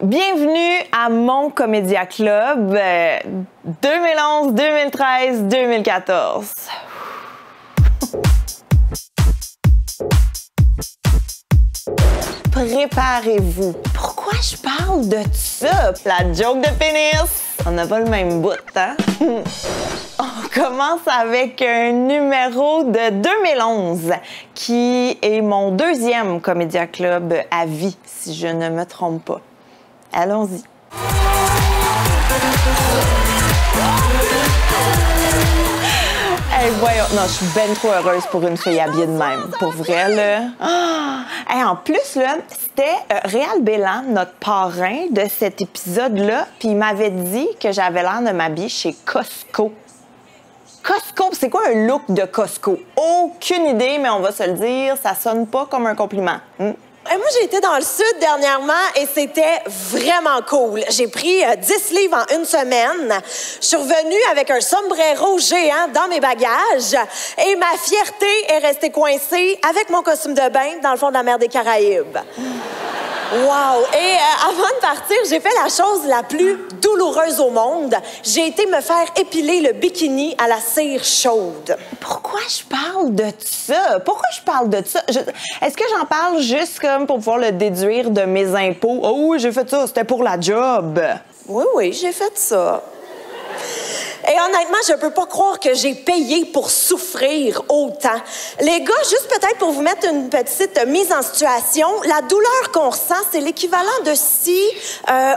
Bienvenue à mon Comédia Club 2011, 2013, 2014. Préparez-vous. Pourquoi je parle de ça? La joke de pénis. On n'a pas le même bout, hein? On commence avec un numéro de 2011 qui est mon deuxième Comédia Club à vie, si je ne me trompe pas. Allons-y. Hey, voyons. Non, je suis ben trop heureuse pour une fille habillée de même. Pour vrai, là. Oh! Hey, en plus, là, c'était Réal Bélan, notre parrain de cet épisode-là, puis il m'avait dit que j'avais l'air de m'habiller chez Costco. Costco, c'est quoi un look de Costco? Aucune idée, mais on va se le dire, ça sonne pas comme un compliment. Moi, j'ai été dans le sud dernièrement et c'était vraiment cool. J'ai pris 10 livres en une semaine. Je suis revenue avec un sombrero géant dans mes bagages et ma fierté est restée coincée avec mon costume de bain dans le fond de la mer des Caraïbes. Wow! Et avant de partir, j'ai fait la chose la plus douloureuse au monde. J'ai été me faire épiler le bikini à la cire chaude. Pourquoi je parle de ça? Pourquoi je parle de ça? Est-ce que j'en parle juste comme pour pouvoir le déduire de mes impôts? Oh oui, j'ai fait ça, c'était pour la job. Oui, j'ai fait ça. Et honnêtement, je peux pas croire que j'ai payé pour souffrir autant. Les gars, juste peut-être pour vous mettre une petite mise en situation, la douleur qu'on ressent, c'est l'équivalent de si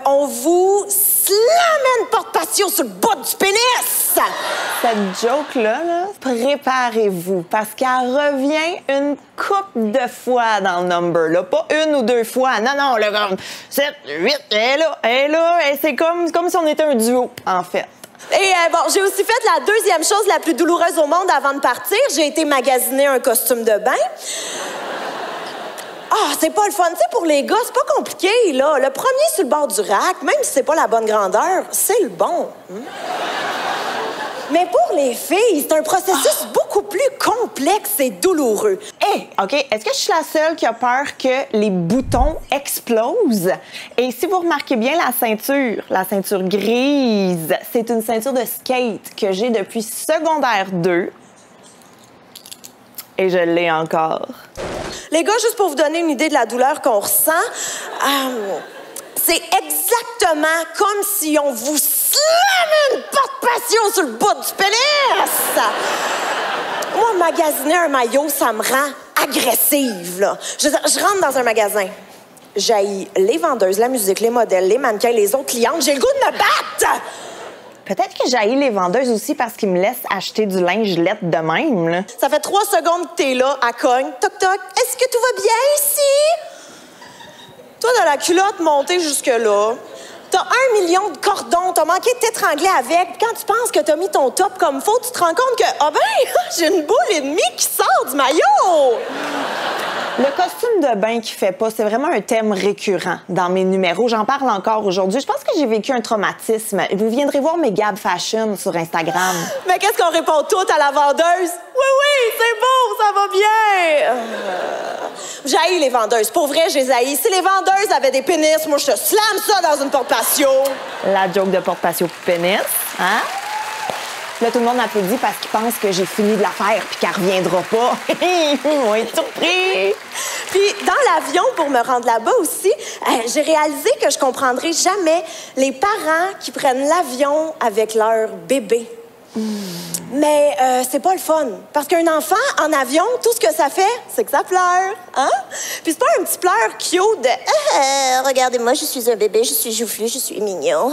on vous slamait une porte-patio sur le bas du pénis! Cette joke-là, préparez-vous, parce qu'elle revient une couple de fois dans le number, là. Pas une ou deux fois. Non, là, comme 7, 8, elle est là. C'est comme si on était un duo, en fait. Et bon, j'ai aussi fait la deuxième chose la plus douloureuse au monde avant de partir. J'ai été magasiner un costume de bain. C'est pas le fun. Tu sais, pour les gars, c'est pas compliqué, là. Le premier sur le bord du rack, même si c'est pas la bonne grandeur, c'est le bon. Mais pour les filles, c'est un processus beaucoup plus complexe et douloureux. OK, est-ce que je suis la seule qui a peur que les boutons explosent? Et si vous remarquez bien la ceinture grise, c'est une ceinture de skate que j'ai depuis secondaire 2. Et je l'ai encore. Les gars, juste pour vous donner une idée de la douleur qu'on ressent, c'est exactement comme si on vous slamait une porte-patio sur le bout du pénis! Moi, magasiner un maillot, ça me rend agressive, là. Je rentre dans un magasin. J'haïs les vendeuses, la musique, les modèles, les mannequins, les autres clientes. J'ai le goût de me battre! Peut-être que j'haïs les vendeuses aussi parce qu'ils me laissent acheter du linge lettre de même, là. Ça fait 3 secondes que t'es là, à cogne. Toc, toc. Est-ce que tout va bien ici? Toi, t'as la culotte montée jusque-là. T'as 1 million de cordons. T'as manqué de t'étrangler avec. Quand tu penses que t'as mis ton top comme faut, tu te rends compte que, j'ai une boule et demie qui sort du maillot! Le costume de bain qui fait pas, c'est vraiment un thème récurrent dans mes numéros. J'en parle encore aujourd'hui. Je pense que j'ai vécu un traumatisme. Vous viendrez voir mes Gab Fashion sur Instagram. Mais qu'est-ce qu'on répond toutes à la vendeuse? Oui, c'est beau, ça va bien! J'haïs les vendeuses. Pour vrai, je les haïs. Si les vendeuses avaient des pénis, moi, je te slame ça dans une porte-patio. La joke de porte-patio pénis, hein? Là, tout le monde applaudit parce qu'ils pensent que j'ai fini de la faire puis qu'elle reviendra pas. Ils vont être surpris. Puis, dans l'avion, pour me rendre là-bas aussi, j'ai réalisé que je comprendrai jamais les parents qui prennent l'avion avec leur bébé. Mais c'est pas le fun. Parce qu'un enfant en avion, tout ce que ça fait, c'est que ça pleure. Hein? Puis c'est pas un petit pleur cute de regardez-moi, je suis un bébé, je suis joufflu, je suis mignon.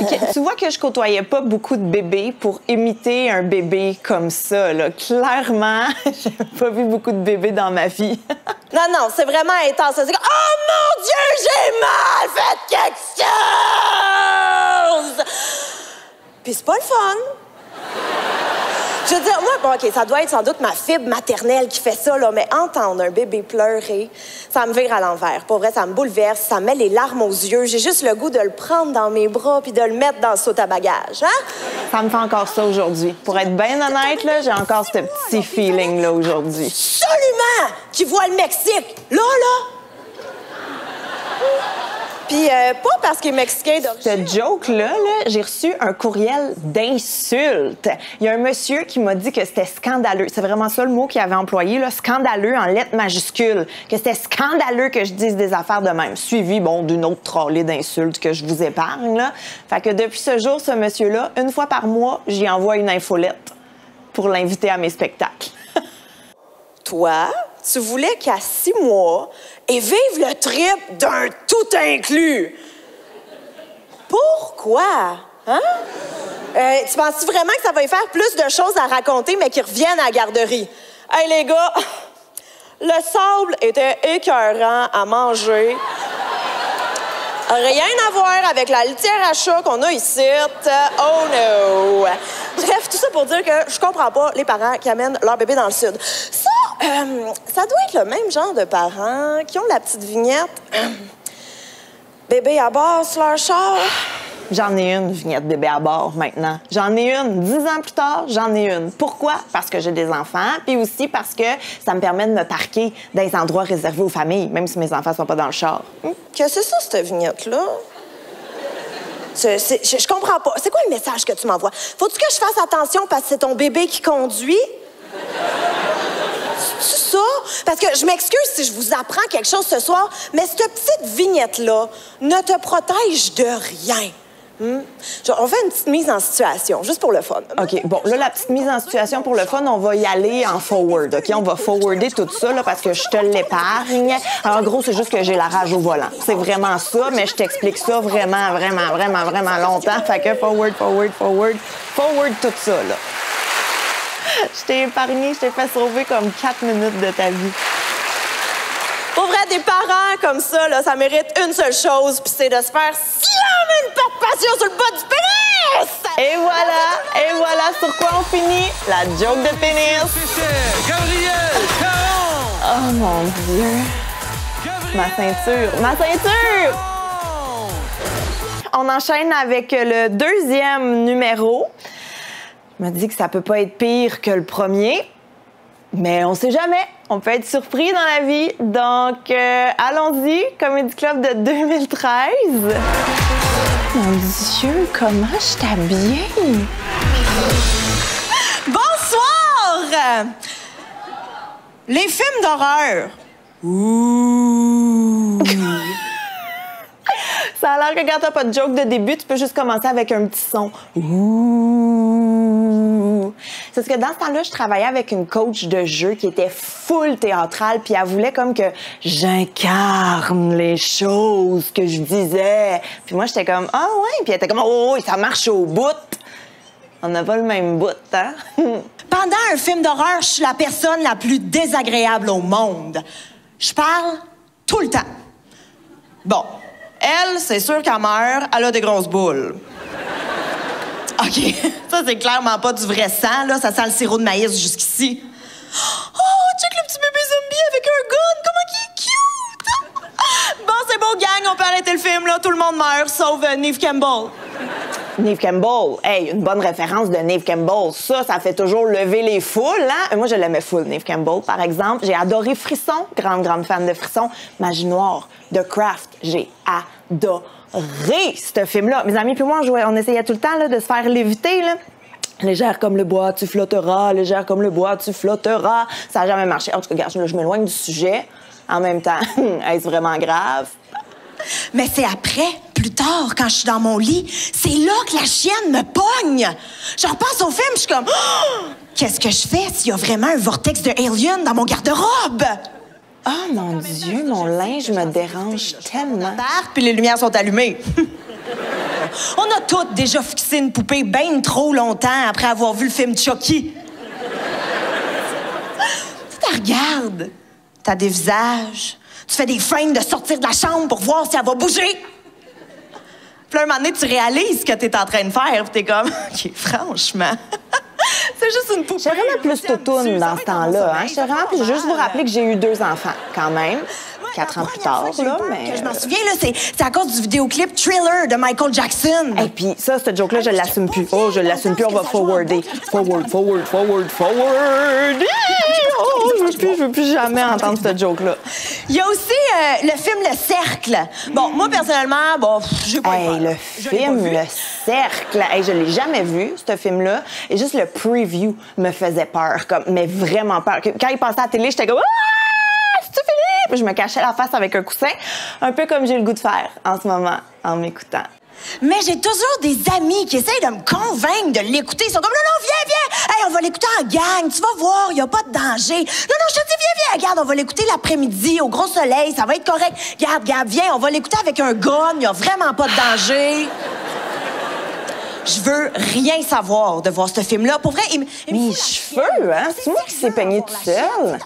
Okay, tu vois que je côtoyais pas beaucoup de bébés pour imiter un bébé comme ça, là. Clairement, j'ai pas vu beaucoup de bébés dans ma vie. Non, c'est vraiment intense. C'est comme, oh mon Dieu, j'ai mal fait quelque chose! Puis c'est pas le fun. Je veux dire, moi, bon, OK, ça doit être sans doute ma fibre maternelle qui fait ça, là, mais entendre un bébé pleurer, ça me vire à l'envers. Pour vrai, ça me bouleverse, ça me met les larmes aux yeux. J'ai juste le goût de le prendre dans mes bras puis de le mettre dans le saut à bagages, hein? Ça me fait encore ça aujourd'hui. Pour être bien honnête, là, j'ai encore ce petit feeling-là aujourd'hui. Absolument! Qui voit le Mexique, là! Puis pas parce qu'il est mexicain d'origine. Ce joke-là, j'ai reçu un courriel d'insultes. Il y a un monsieur qui m'a dit que c'était scandaleux. C'est vraiment ça le mot qu'il avait employé, là, scandaleux en lettres majuscules. Que c'était scandaleux que je dise des affaires de même. Suivi, bon, d'une autre trollée d'insultes que je vous épargne, là. Fait que depuis ce jour, ce monsieur-là, une fois par mois, j'y envoie une infolette pour l'inviter à mes spectacles. Toi, tu voulais qu'à 6 mois et vivre le trip d'un tout inclus. Pourquoi? Hein? Tu penses vraiment que ça va y faire plus de choses à raconter, mais qu'ils reviennent à la garderie? Hey, les gars, le sable était écœurant à manger. Rien à voir avec la litière à chat qu'on a ici. Oh no! Bref, tout ça pour dire que je comprends pas les parents qui amènent leur bébé dans le sud. Ça doit être le même genre de parents qui ont la petite vignette bébé à bord sur leur char. J'en ai une vignette bébé à bord maintenant. J'en ai une. 10 ans plus tard, j'en ai une. Pourquoi? Parce que j'ai des enfants, puis aussi parce que ça me permet de me parquer dans des endroits réservés aux familles, même si mes enfants sont pas dans le char. Qu'est-ce que c'est ça, cette vignette-là? Je comprends pas. C'est quoi le message que tu m'envoies? Faut-tu que je fasse attention parce que c'est ton bébé qui conduit? C'est ça? Parce que je m'excuse si je vous apprends quelque chose ce soir, mais cette petite vignette-là ne te protège de rien. Genre, on fait une petite mise en situation, juste pour le fun. OK, bon, là, la petite mise en situation pour le fun, on va y aller en forward, OK? On va forwarder tout ça, là, parce que je te l'épargne. Alors, en gros, c'est juste que j'ai la rage au volant. C'est vraiment ça, mais je t'explique ça vraiment longtemps. Fait que forward tout ça, là. Je t'ai épargné, je t'ai fait sauver comme 4 minutes de ta vie. Pour vrai, des parents comme ça, là, ça mérite une seule chose, puis c'est de se faire slammer une patte passion sur le bas du pénis! Et voilà sur quoi on finit la joke de pénis. Gabriel Caron! Oh mon Dieu. Ma ceinture! On enchaîne avec le 2e numéro. Je me dis que ça peut pas être pire que le premier, mais on sait jamais. On peut être surpris dans la vie. Donc, allons-y, Comedy Club de 2013. Mon Dieu, comment je t'habille? Bonsoir! Les films d'horreur. Ouh! Ça a l'air que quand t'as pas de joke de début, tu peux juste commencer avec un petit son. Ouh! C'est parce que dans ce temps-là, je travaillais avec une coach de jeu qui était full théâtrale, puis elle voulait comme que j'incarne les choses que je disais. Puis moi, j'étais comme, ah ouais, puis elle était comme, oh, ça marche au bout. On n'a pas le même bout, hein? Pendant un film d'horreur, je suis la personne la plus désagréable au monde. Je parle tout le temps. Bon. Elle, c'est sûr qu'elle meurt, elle a des grosses boules. OK, ça, c'est clairement pas du vrai sang, là. Ça sent le sirop de maïs jusqu'ici. Oh, check le petit bébé zombie avec un gun! Comment il est cute! Bon, c'est beau, gang, on peut arrêter le film, là. Tout le monde meurt, sauf Neve Campbell. Neve Campbell, hey, une bonne référence de Neve Campbell. Ça fait toujours lever les foules, hein? Moi, je l'aimais full, Neve Campbell, par exemple. J'ai adoré Frisson, grande fan de Frisson. Magie Noire, The Craft, j'ai adoré ce film-là. Mes amis puis moi, on essayait tout le temps là, de se faire léviter, là. Légère comme le bois, tu flotteras. Légère comme le bois, tu flotteras. Ça n'a jamais marché. En tout cas, regarde, je m'éloigne du sujet. En même temps, est-ce vraiment grave? Mais c'est après, plus tard, quand je suis dans mon lit, c'est là que la chienne me pogne. Je repasse au film, je suis comme, oh, qu'est-ce que je fais s'il y a vraiment un vortex de Alien dans mon garde-robe? Oh mon Dieu, mon linge me dérange tellement. Puis les lumières sont allumées. On a toutes déjà fixé une poupée bien trop longtemps après avoir vu le film Chucky. Tu te regardes, t'as des visages, tu fais des feintes de sortir de la chambre pour voir si elle va bouger. Puis là, un moment donné, tu réalises ce que t'es en train de faire, puis t'es comme, OK, franchement... C'est juste une poupée. J'étais vraiment plus toutoune dans ce temps-là. Hein? J'étais vraiment plus... Juste vous rappeler que j'ai eu 2 enfants, quand même. 4 ans plus tard, là, mais... Je m'en souviens, là, c'est à cause du vidéoclip Thriller de Michael Jackson. Et puis ça, cette joke-là, je l'assume plus. Oh, je l'assume plus, on va forwarder. Forward. Oh, je veux plus jamais entendre cette joke-là. Il y a aussi le film Le Cercle. Bon, moi, personnellement, j'ai pas Hey, le film Le Cercle. Hey, je l'ai jamais vu, ce film-là. Et juste le preview me faisait peur, mais vraiment peur. Quand il passait à la télé, j'étais comme... C'est-tu Philippe? Je me cachais la face avec un coussin, un peu comme j'ai le goût de faire en ce moment, en m'écoutant. Mais j'ai toujours des amis qui essayent de me convaincre de l'écouter. Ils sont comme, non, viens. Hey, on va l'écouter en gang. Tu vas voir, il n'y a pas de danger. Non, je te dis, viens. Regarde, on va l'écouter l'après-midi, au gros soleil. Ça va être correct. Regarde, viens, on va l'écouter avec un gun. Il n'y a vraiment pas de danger. Je veux rien savoir de voir ce film-là. Pour vrai, Mes cheveux, hein? C'est moi qui s'est peigné tout seul.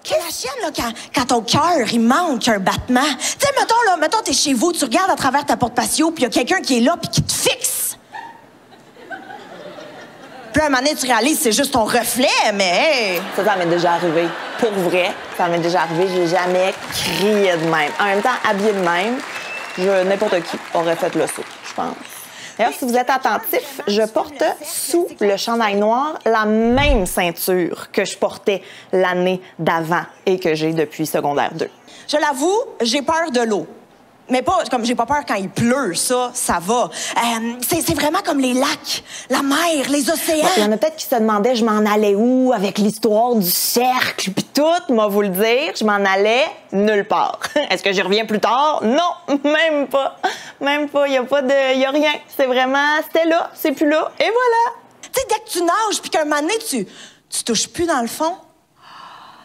Quelle la chienne, là, quand ton cœur, il manque un battement. Tu sais, mettons, t'es chez vous, tu regardes à travers ta porte patio, puis il y a quelqu'un qui est là, puis qui te fixe. Puis à un moment donné, tu réalises c'est juste ton reflet, mais... Hey. Ça m'est déjà arrivé. Pour vrai, ça m'est déjà arrivé. J'ai jamais crié de même. En même temps, habillée de même, n'importe qui aurait fait le saut, je pense. D'ailleurs, si vous êtes attentif, je porte sous le chandail noir la même ceinture que je portais l'année d'avant et que j'ai depuis secondaire 2. Je l'avoue, j'ai peur de l'eau. Mais pas comme j'ai pas peur quand il pleut, ça va. C'est vraiment comme les lacs, la mer, les océans. Il y en a peut-être qui se demandaient je m'en allais où avec l'histoire du cercle puis tout, moi vous le dire, je m'en allais nulle part. Est-ce que j'y reviens plus tard? Non, même pas. Même pas, il y a rien. C'est vraiment, c'était là, c'est plus là, et voilà. Tu sais, dès que tu nages puis qu'un moment donné, tu touches plus dans le fond,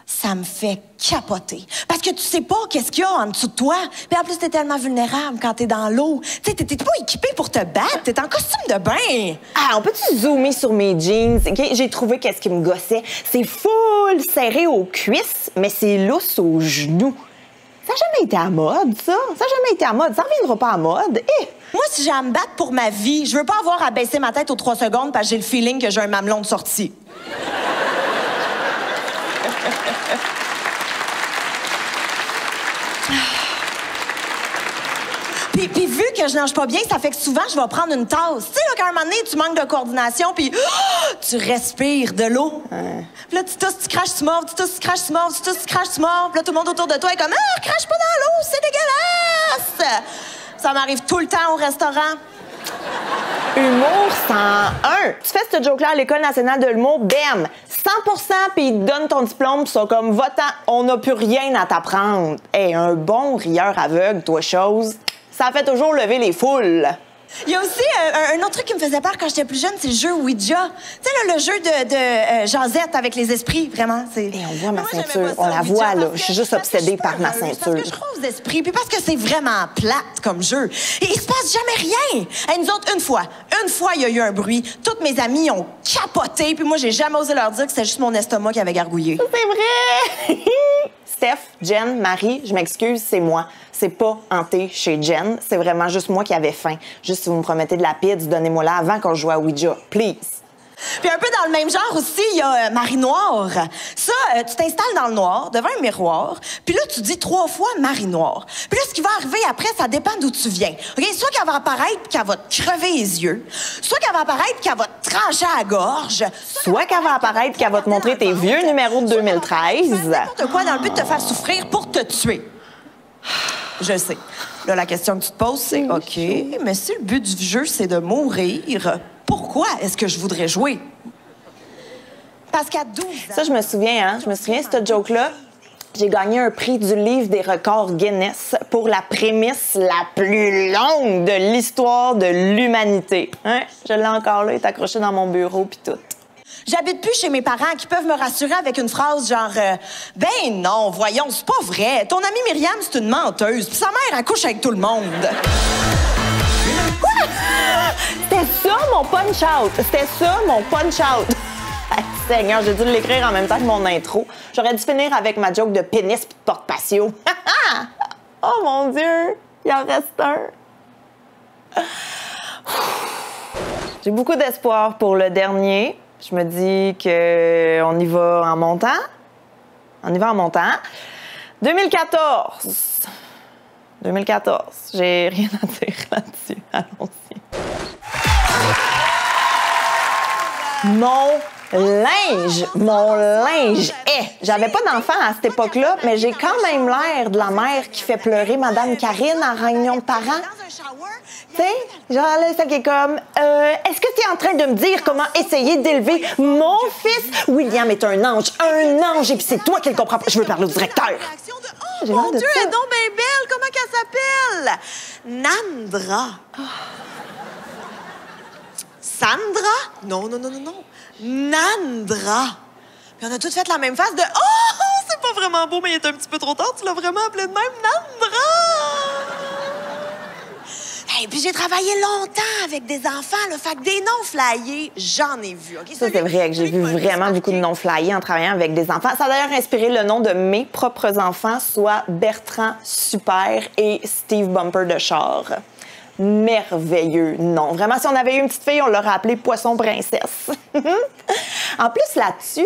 ça me fait capoter. Parce que tu sais pas qu'est-ce qu'il y a en dessous de toi. Puis en plus, t'es tellement vulnérable quand t'es dans l'eau. Tu sais, t'es pas équipé pour te battre. T'es en costume de bain. Ah, on peut-tu zoomer sur mes jeans? Okay? J'ai trouvé qu'est-ce qui me gossait. C'est full serré aux cuisses, mais c'est lousse aux genoux. Ça n'a jamais été à mode, ça. Ça n'a jamais été à mode. Ça ne reviendra pas à mode. Moi, si j'ai à me battre pour ma vie, je veux pas avoir à baisser ma tête aux 3 secondes parce que j'ai le feeling que j'ai un mamelon de sortie. Puis vu que je nage pas bien, ça fait que souvent, je vais prendre une tasse. Tu sais, là, qu'à un moment donné, tu manques de coordination, puis tu respires de l'eau. Puis là, tu tousses, tu craches, tu mords, tu tousses, tu craches, tu mords, tu tousses, tu craches, tu mords. Puis là, tout le monde autour de toi est comme « Ah, crache pas dans l'eau, c'est dégueulasse! » Ça m'arrive tout le temps au restaurant. Humour 101. Tu fais cette joke-là à l'École nationale de l'humour, bam! 100%, puis ils te donnent ton diplôme, puis ils sont comme « Va-t'en, on n'a plus rien à t'apprendre. » Hey, un bon rieur aveugle, toi, chose, ça fait toujours lever les foules. Il y a aussi un autre truc qui me faisait peur quand j'étais plus jeune, c'est le jeu Ouija. Tu sais, là, le jeu de Josette avec les esprits, vraiment. Et on voit ma ceinture, on la voit, là. Je suis juste obsédée par ma ceinture. Parce que je crois aux esprits, puis parce que c'est vraiment plate comme jeu. Et il se passe jamais rien. Et nous autres, une fois, il y a eu un bruit. Toutes mes amies ont capoté, puis moi, j'ai jamais osé leur dire que c'était juste mon estomac qui avait gargouillé. C'est vrai! Steph, Jen, Marie, je m'excuse, c'est moi. C'est pas hanté chez Jen. C'est vraiment juste moi qui avais faim. Juste si vous me promettez de la pizza, donnez-moi-la avant qu'on joue à Ouija. Please. Puis un peu dans le même genre aussi, il y a Marie Noire. Ça, tu t'installes dans le noir, devant un miroir, puis là, tu dis 3 fois Marie Noire. Puis là, ce qui va arriver après, ça dépend d'où tu viens. Okay? Soit qu'elle va apparaître puis qu'elle va te crever les yeux, soit qu'elle va apparaître puis qu'elle va te trancher à la gorge, soit qu'elle va apparaître puis qu'elle va te montrer tes vieux numéros de 2013. N'importe quoi dans le but de te faire souffrir pour te tuer. Je sais. Là, la question que tu te poses, c'est OK, mais si le but du jeu, c'est de mourir, pourquoi est-ce que je voudrais jouer? Parce qu'à 12 ans... Ça, je me souviens, hein? Je me souviens, cette joke-là, j'ai gagné un prix du livre des records Guinness pour la prémisse la plus longue de l'histoire de l'humanité. Hein? Je l'ai encore là, il est accroché dans mon bureau, puis tout. J'habite plus chez mes parents qui peuvent me rassurer avec une phrase genre ben non, voyons, c'est pas vrai. Ton amie Myriam, c'est une menteuse. Puis sa mère accouche avec tout le monde. C'était ça mon punch-out. C'était ça mon punch-out. Seigneur, j'ai dû l'écrire en même temps que mon intro. J'aurais dû finir avec ma joke de pénis pis de porte-patio. Oh mon Dieu, il en reste un. J'ai beaucoup d'espoir pour le dernier. Je me dis qu'on y va en montant. On y va en montant. 2014. 2014. J'ai rien à dire là-dessus. Allons-y. Mon linge est. J'avais pas d'enfant à cette époque-là, mais j'ai quand même l'air de la mère qui fait pleurer Madame Karine en réunion de parents. Tu sais, genre là, ça qui est comme, est-ce que tu es en train de me dire comment essayer d'élever mon fils? William est un ange, et puis c'est toi qui le comprends pas. Je veux parler au directeur. Oh mon Dieu, elle est donc bien belle. Comment qu'elle s'appelle? Nandra. Sandra? Non. Nandra. Puis on a toutes fait la même face de « Oh, c'est pas vraiment beau, mais il est un petit peu trop tard. Tu l'as vraiment appelé de même, Nandra! » Hey, puis j'ai travaillé longtemps avec des enfants, le fait que des noms flyés, j'en ai vu. Okay? Ça, c'est vrai que j'ai vu vraiment beaucoup de noms flyés en travaillant avec des enfants. Ça a d'ailleurs inspiré le nom de mes propres enfants, soit Bertrand Super et Steve Bumper de char. Merveilleux nom. Vraiment, si on avait eu une petite fille, on l'aurait appelée Poisson Princesse. En plus, là-dessus,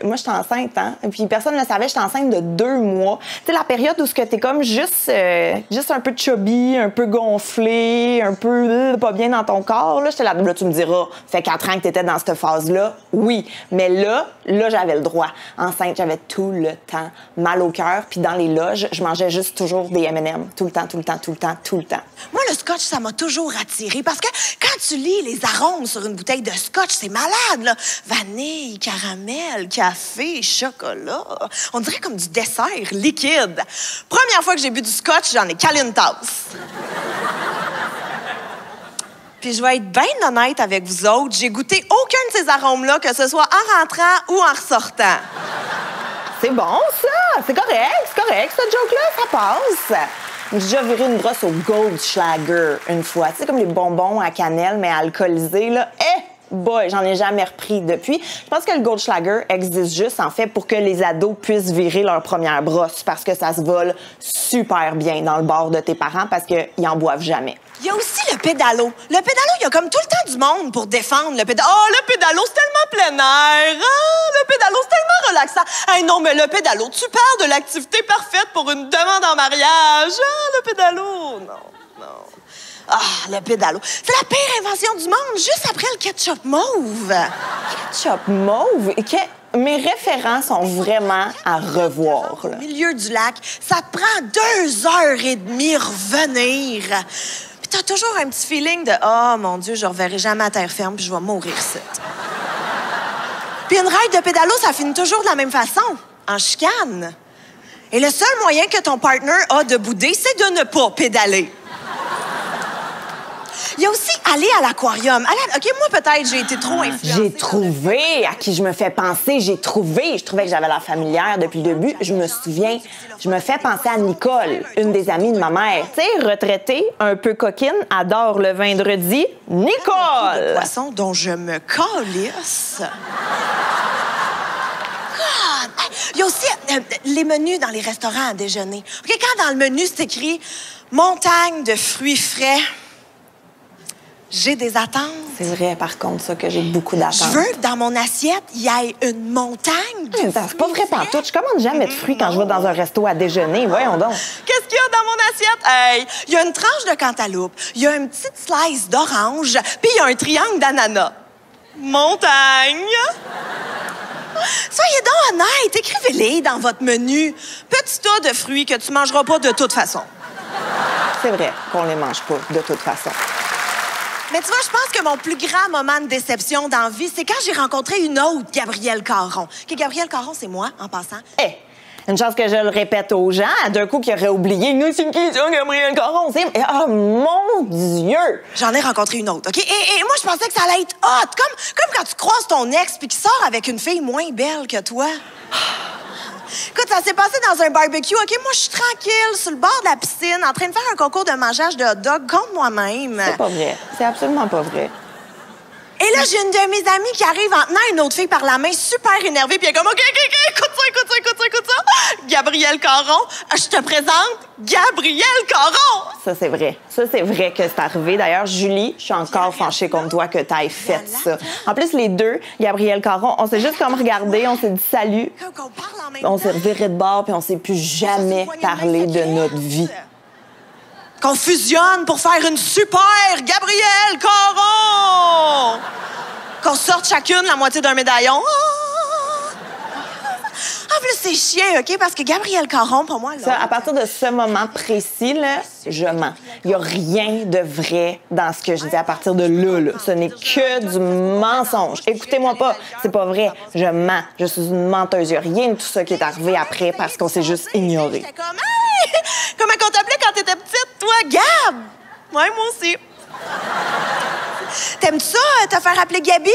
moi, je suis enceinte, hein? Puis personne ne le savait, j'étais enceinte de 2 mois. Tu sais, la période où t'es comme juste un peu chubby, un peu gonflé, un peu pas bien dans ton corps. Là, j'étais là, tu me diras, fait 4 ans que t'étais dans cette phase-là. Oui, mais là, j'avais le droit. Enceinte, j'avais tout le temps mal au cœur. Puis dans les loges, je mangeais juste toujours des M&M. Tout le temps. Moi, le scotch, ça m'a toujours attiré parce que quand tu lis les arômes sur une bouteille de scotch, c'est malade, là. Vanille, caramel, café, chocolat. On dirait comme du dessert liquide. Première fois que j'ai bu du scotch, j'en ai calé une tasse. Puis je vais être bien honnête avec vous autres, j'ai goûté aucun de ces arômes-là, que ce soit en rentrant ou en ressortant. C'est bon, ça! C'est correct, cette joke-là, ça passe. J'ai déjà viré une brosse au Goldschlager une fois. Tu sais, comme les bonbons à cannelle, mais alcoolisés, là. Boy, j'en ai jamais repris depuis. Je pense que le Goldschlager existe juste, en fait, pour que les ados puissent virer leur première brosse, parce que ça se vole super bien dans le bar de tes parents, parce qu'ils en boivent jamais. Il y a aussi le pédalo. Le pédalo, il y a comme tout le temps du monde pour défendre le pédalo. Oh, le pédalo, c'est tellement plein air. Ah, le pédalo, c'est tellement relaxant. Hey, non, mais le pédalo, tu parles de l'activité parfaite pour une demande en mariage. Ah, le pédalo, non. Ah, le pédalo. C'est la pire invention du monde, juste après le ketchup mauve. Ketchup mauve? Mes référents sont vraiment à revoir. Là. Au milieu du lac, ça te prend 2h30 revenir. Puis t'as toujours un petit feeling de « Oh, mon Dieu, je reverrai jamais à terre ferme, puis je vais mourir ici. » Puis une ride de pédalo, ça finit toujours de la même façon, en chicane. Et le seul moyen que ton partner a de bouder, c'est de ne pas pédaler. Il y a aussi aller à l'aquarium. OK, moi, peut-être, j'ai été trop influencée. J'ai trouvé à qui je me fais penser. Je trouvais que j'avais l'air familière depuis le début. Je me souviens, je me fais penser à Nicole, une des amies de ma mère. Tu sais, retraitée, un peu coquine, adore le vendredi. Nicole! Le poisson dont je me calisse. Il y a aussi les menus dans les restaurants à déjeuner. OK, quand dans le menu, c'est écrit « montagne de fruits frais », j'ai des attentes. C'est vrai, par contre, ça, que j'ai beaucoup d'attentes. Je veux que dans mon assiette, il y ait une montagne de fruits. C'est pas vrai pantoute. Je commande jamais de fruits quand je vais dans un resto à déjeuner. Voyons donc. Qu'est-ce qu'il y a dans mon assiette? Hey, il y a une tranche de cantaloupe, il y a une petite slice d'orange, puis il y a un triangle d'ananas. Montagne! Soyez donc honnête, écrivez-les dans votre menu. Petit tas de fruits que tu mangeras pas de toute façon. C'est vrai qu'on les mange pas de toute façon. Mais tu vois, je pense que mon plus grand moment de déception dans la vie, c'est quand j'ai rencontré une autre Gabrielle Caron. Que Gabrielle Caron, c'est moi, en passant. Une chance que je le répète aux gens, d'un coup qu'ils auraient oublié. Nous, c'est une question, Gabrielle Caron. Oh mon Dieu! J'en ai rencontré une autre, OK? Et moi, je pensais que ça allait être hot. Comme quand tu croises ton ex puis qu'il sort avec une fille moins belle que toi. Écoute, ça s'est passé dans un barbecue, OK? Moi, je suis tranquille, sur le bord de la piscine, en train de faire un concours de mangeage de hot dog contre moi-même. C'est pas vrai. C'est absolument pas vrai. Et là, j'ai une de mes amies qui arrive en tenant une autre fille par la main, super énervée, puis elle est comme, OK, écoute ça. Gabrielle Caron, je te présente Gabrielle Caron! Ça, c'est vrai. Ça, c'est vrai que c'est arrivé. D'ailleurs, Julie, je suis encore fâchée contre toi que t'aies fait ça. En plus, les deux, Gabrielle Caron, on s'est juste comme regardé, on s'est dit salut. On s'est reviré de bord, puis on s'est plus jamais parlé de notre vie. Qu'on fusionne pour faire une super Gabrielle Caron! Qu'on sorte chacune la moitié d'un médaillon. En plus, c'est chiant, OK? Parce que Gabrielle Caron, pour moi, là... Ça, à partir de ce moment précis, là, je mens. Il n'y a rien de vrai dans ce que je dis à partir de là, là. Ce n'est que du mensonge. Écoutez-moi pas, c'est pas vrai. Je mens. Je suis une menteuse. Il n'y a rien de tout ça qui est arrivé après parce qu'on s'est juste ignoré. Comme, hey! Comment on t'appelait quand t'étais petite, toi? Gab! Ouais, moi aussi. T'aimes ça, te faire appeler Gabi?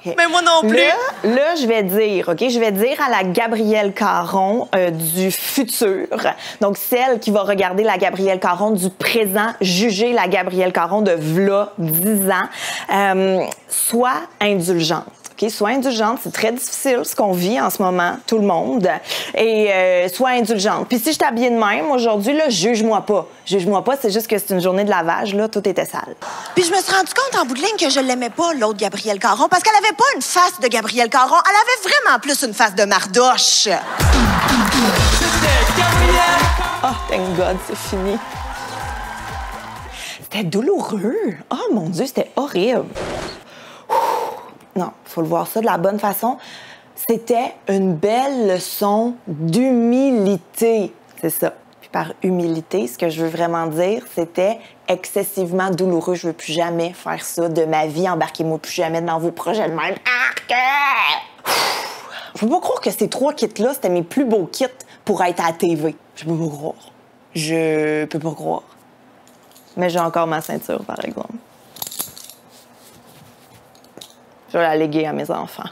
Mais moi non plus. Là, je vais dire, OK? Je vais dire à la Gabrielle Caron du futur, donc celle qui va regarder la Gabrielle Caron du présent, juger la Gabrielle Caron de v'là 10 ans, sois indulgente. OK? Sois indulgente, c'est très difficile ce qu'on vit en ce moment, tout le monde. Et sois indulgente. Puis si je t'habille de même aujourd'hui, là, juge-moi pas. Juge-moi pas, c'est juste que c'est une journée de lavage, là, tout était sale. Puis je me suis rendu compte en bout de ligne que je l'aimais pas, l'autre Gabrielle Caron, parce qu'elle avait pas une face de Gabrielle Caron, elle avait vraiment plus une face de Mardoche. C'était Gabrielle. Oh, thank God, c'est fini. C'était douloureux. Oh mon Dieu, c'était horrible. Non, faut le voir ça de la bonne façon. C'était une belle leçon d'humilité. C'est ça. Puis par humilité, ce que je veux vraiment dire, c'était excessivement douloureux. Je veux plus jamais faire ça de ma vie. Embarquez-moi plus jamais dans vos projets de même. Je peux pas croire que ces 3 kits-là, c'était mes plus beaux kits pour être à la TV. Je peux pas croire. Je peux pas croire. Mais j'ai encore ma ceinture, par exemple. Je vais la léguer à mes enfants.